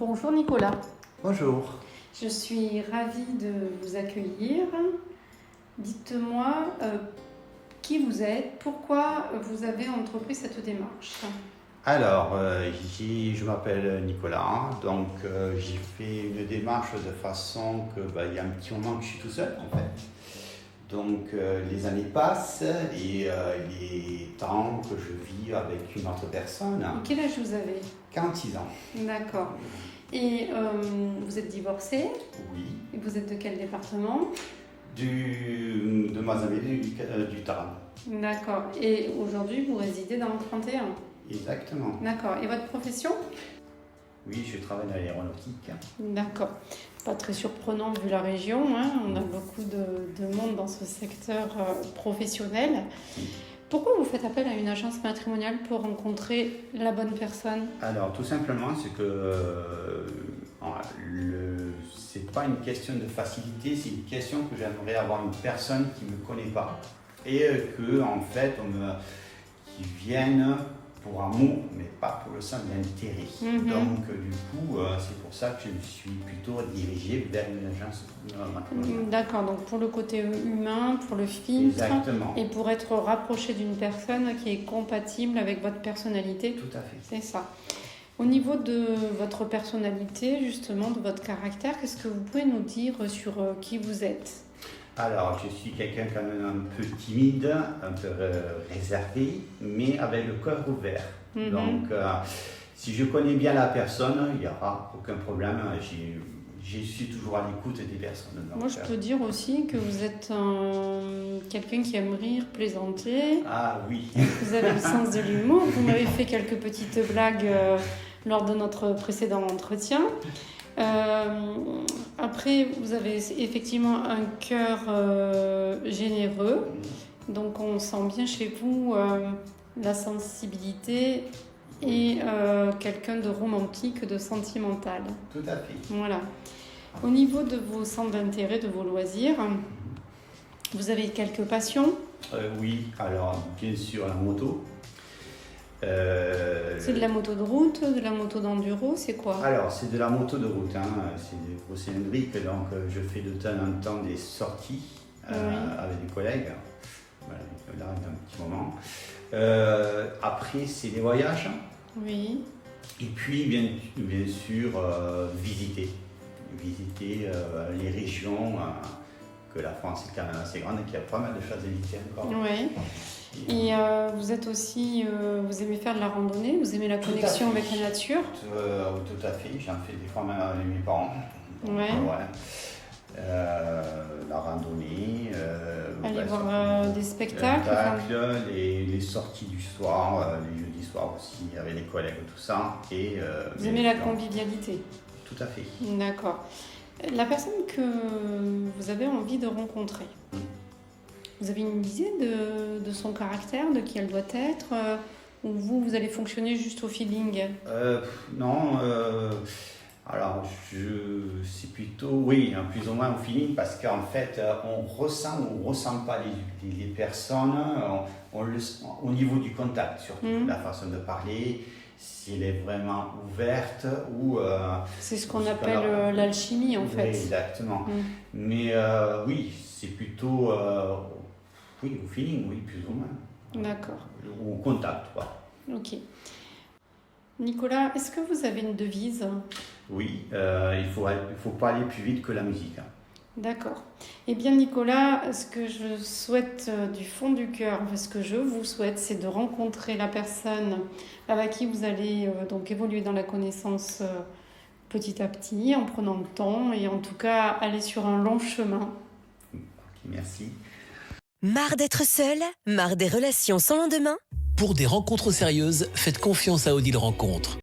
Bonjour Nicolas, Bonjour. je suis ravie de vous accueillir. Dites-moi qui vous êtes, pourquoi vous avez entrepris cette démarche. Alors, je m'appelle Nicolas, donc j'ai fait une démarche de façon que il y a un petit moment que je suis tout seul en fait. Donc les années passent et il est temps que je vis avec une autre personne. Et quel âge vous avez? 46 ans. D'accord. Et vous êtes divorcé? Oui. Et vous êtes de quel département? De Mazamé du Tarn. D'accord. Et aujourd'hui vous résidez dans le 31? Exactement. D'accord. Et votre profession? Oui, je travaille dans l'aéronautique. D'accord. Pas très surprenant vu la région, hein. On a beaucoup de monde dans ce secteur professionnel. Pourquoi vous faites appel à une agence matrimoniale pour rencontrer la bonne personne? Alors, tout simplement, c'est que c'est pas une question de facilité, c'est une question que j'aimerais avoir une personne qui me connaît pas et que, en fait, qui vienne pour amour, mais pas pour le simple intérêt. Donc, du coup, c'est pour ça que je me suis plutôt dirigé vers une agence matrimoniale. D'accord, donc pour le côté humain, pour le filtre, Exactement. et pour être rapproché d'une personne qui est compatible avec votre personnalité. Tout à fait. C'est ça. Au niveau de votre personnalité, justement, de votre caractère, qu'est-ce que vous pouvez nous dire sur qui vous êtes? Alors, je suis quelqu'un quand même un peu timide, un peu réservé, mais avec le cœur ouvert. Donc, si je connais bien la personne, il n'y aura aucun problème. Je suis toujours à l'écoute des personnes. Donc, moi, je peux dire aussi que vous êtes quelqu'un qui aime rire, plaisanter. Ah oui. Vous avez le sens de l'humour. Vous m'avez fait quelques petites blagues lors de notre précédent entretien. Après, vous avez effectivement un cœur généreux, donc on sent bien chez vous la sensibilité et quelqu'un de romantique, de sentimental. Tout à fait. Voilà. Au niveau de vos centres d'intérêt, de vos loisirs, vous avez quelques passions? Oui, alors bien sûr la moto. C'est de la moto de route, de la moto d'enduro, c'est quoi? Alors, c'est de la moto de route, c'est des gros cylindriques, donc je fais de temps en temps des sorties avec des collègues. Voilà, là, il y a un petit moment. Après, c'est des voyages. Oui. Et puis, bien sûr, visiter les régions, que la France est quand même assez grande et qu'il y a pas mal de choses à visiter encore. Oui. Et vous êtes aussi, vous aimez faire de la randonnée, vous aimez la connexion avec la nature? Tout à fait, j'en fais des fois même avec mes parents. Donc, ouais. La randonnée. Aller voir des spectacles. Les sorties du soir, les jeudis soirs aussi, avec les collègues, tout ça. Et, vous aimez la convivialité? Tout à fait. D'accord. La personne que vous avez envie de rencontrer, vous avez une idée de son caractère, de qui elle doit être, ou vous allez fonctionner juste au feeling? Non, alors c'est plutôt, oui, plus ou moins au feeling, parce qu'en fait, on ressent ou on ne ressent pas les personnes, au niveau du contact, surtout la façon de parler, si elle est vraiment ouverte ou... c'est ce qu'on appelle l'alchimie en fait. Oui, exactement. Mais oui, c'est plutôt... oui, au feeling, oui, plus ou moins. D'accord. Au contact, quoi. Ok. Nicolas, est-ce que vous avez une devise? Oui, il faut pas aller plus vite que la musique. D'accord. Eh bien Nicolas, ce que je souhaite du fond du cœur, ce que je vous souhaite, c'est de rencontrer la personne avec qui vous allez donc évoluer dans la connaissance petit à petit, en prenant le temps et en tout cas aller sur un long chemin. Merci. Marre d'être seul? Marre des relations sans lendemain? Pour des rencontres sérieuses, faites confiance à Odile Rencontre.